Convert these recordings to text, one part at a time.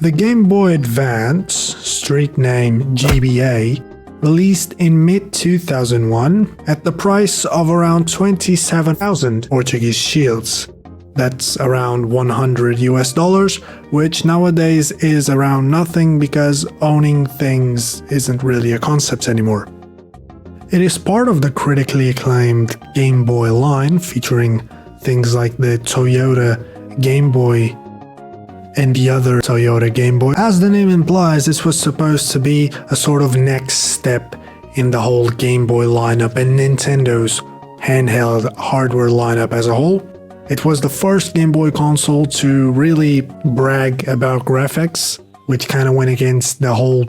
The Game Boy Advance, street name GBA, released in mid-2001 at the price of around 27,000 Portuguese shields. That's around $100, which nowadays is around nothing because owning things isn't really a concept anymore. It is part of the critically acclaimed Game Boy line, featuring things like the Toyota Game Boy and the other Toyota Game Boy. As the name implies, this was supposed to be a sort of next step in the whole Game Boy lineup and Nintendo's handheld hardware lineup as a whole. It was the first Game Boy console to really brag about graphics, which kind of went against the whole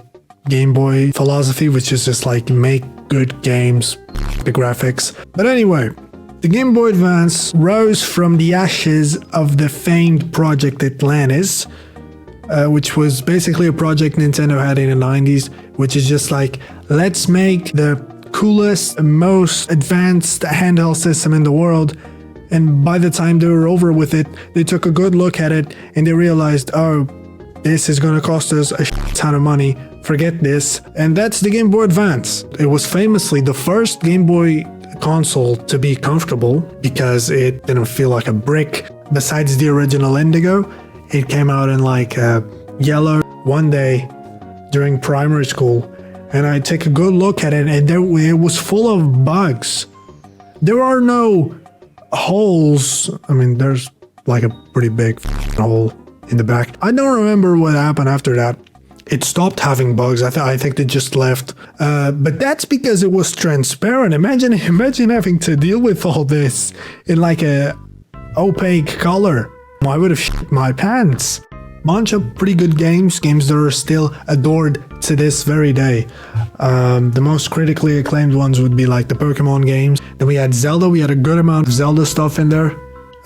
Game Boy philosophy, which is just like make good games, the graphics. But anyway, the Game Boy Advance rose from the ashes of the famed Project Atlantis, which was basically a project Nintendo had in the 90s, which is just like, let's make the coolest, most advanced handheld system in the world. And by the time they were over with it, they took a good look at it and they realized, oh, this is gonna cost us a ton of money, forget this. And that's the Game Boy Advance. It was famously the first Game Boy console to be comfortable because it didn't feel like a brick. Besides the original Indigo, it came out in like yellow. One day during primary school, and I take a good look at it and it was full of bugs. There are no holes. I mean, there's like a pretty big hole in the back. I don't remember what happened after that. It stopped having bugs. I think they just left. But that's because it was transparent. Imagine having to deal with all this in like a opaque color. I would have shit my pants. Bunch of pretty good games that are still adored to this very day. The most critically acclaimed ones would be like the Pokemon games. Then we had Zelda. We had a good amount of Zelda stuff in there.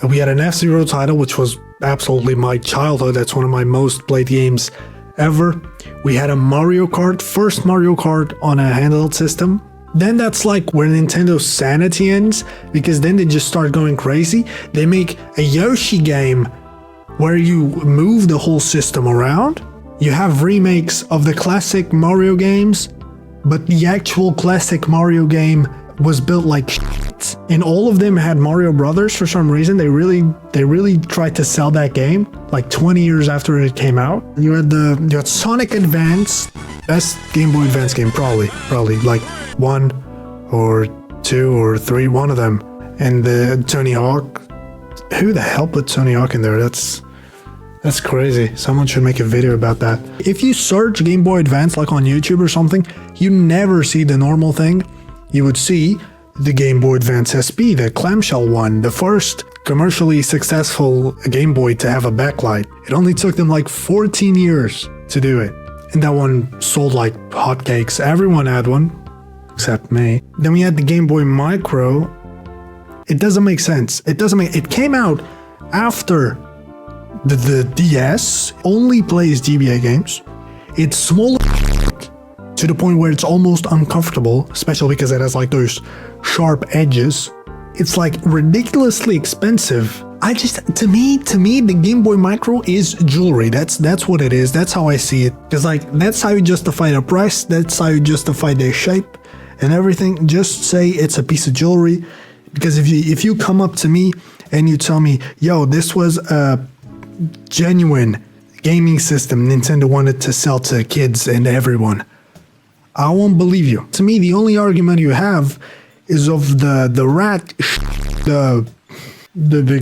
We had an F-Zero title, which was absolutely my childhood. That's one of my most played games ever. We had a Mario Kart, first Mario Kart on a handheld system. Then that's like where Nintendo's sanity ends, because then they just start going crazy. They make a Yoshi game where you move the whole system around. You have remakes of the classic Mario games, but the actual classic Mario game was built like shit. And all of them had Mario Brothers for some reason. They really tried to sell that game like 20 years after it came out. You had Sonic Advance, best Game Boy Advance game probably like 1 or 2 or 3, one of them. And the Tony Hawk. Who the hell put Tony Hawk in there? That's crazy. Someone should make a video about that. If you search Game Boy Advance like on YouTube or something, you never see the normal thing. You would see the Game Boy Advance SP, the clamshell one, the first commercially successful Game Boy to have a backlight. It only took them like 14 years to do it. And that one sold like hotcakes. Everyone had one, except me. Then we had the Game Boy Micro. It doesn't make sense. It came out after the DS, only plays GBA games. It's small to the point where it's almost uncomfortable, especially because it has like those sharp edges. It's like ridiculously expensive. To me, the Game Boy Micro is jewelry. That's what it is. That's how I see it. Because like, that's how you justify the price. That's how you justify the shape and everything. Just say it's a piece of jewelry. Because if you come up to me and you tell me, yo, this was a genuine gaming system Nintendo wanted to sell to kids and everyone, I won't believe you. To me, the only argument you have is of the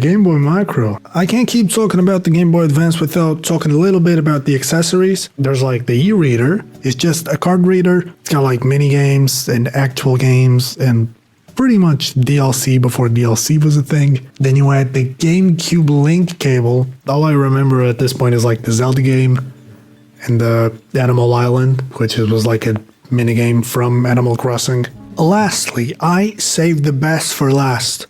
Game Boy Micro. I can't keep talking about the Game Boy Advance without talking a little bit about the accessories. There's like the e-reader. It's just a card reader. It's got like mini games and actual games and pretty much DLC before DLC was a thing. Then you had the GameCube Link cable. All I remember at this point is like the Zelda game and the Animal Island, which was like a minigame from Animal Crossing. Lastly, I saved the best for last.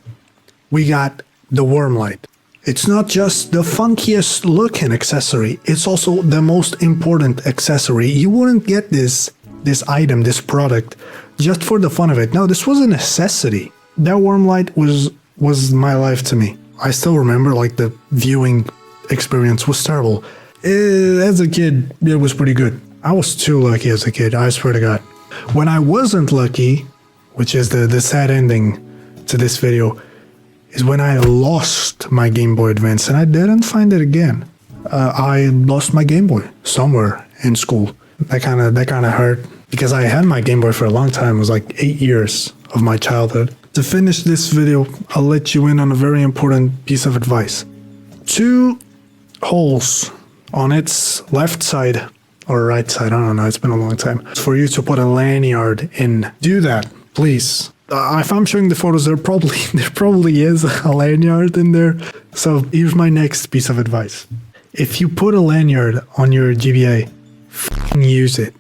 We got the Wormlight. It's not just the funkiest looking accessory, it's also the most important accessory. You wouldn't get this item, this product, just for the fun of it. No, this was a necessity. That Wormlight was my life to me. I still remember like the viewing experience was terrible. As a kid, it was pretty good. I was too lucky as a kid, I swear to God. When I wasn't lucky, which is the sad ending to this video, is when I lost my Game Boy Advance and I didn't find it again. I lost my Game Boy somewhere in school. That kind of hurt because I had my Game Boy for a long time. It was like 8 years of my childhood. To finish this video, I'll let you in on a very important piece of advice. 2 holes on its left side or right side, I don't know, it's been a long time, for you to put a lanyard in. Do that, please. If I'm showing the photos, there probably is a lanyard in there. So here's my next piece of advice. If you put a lanyard on your GBA, use it.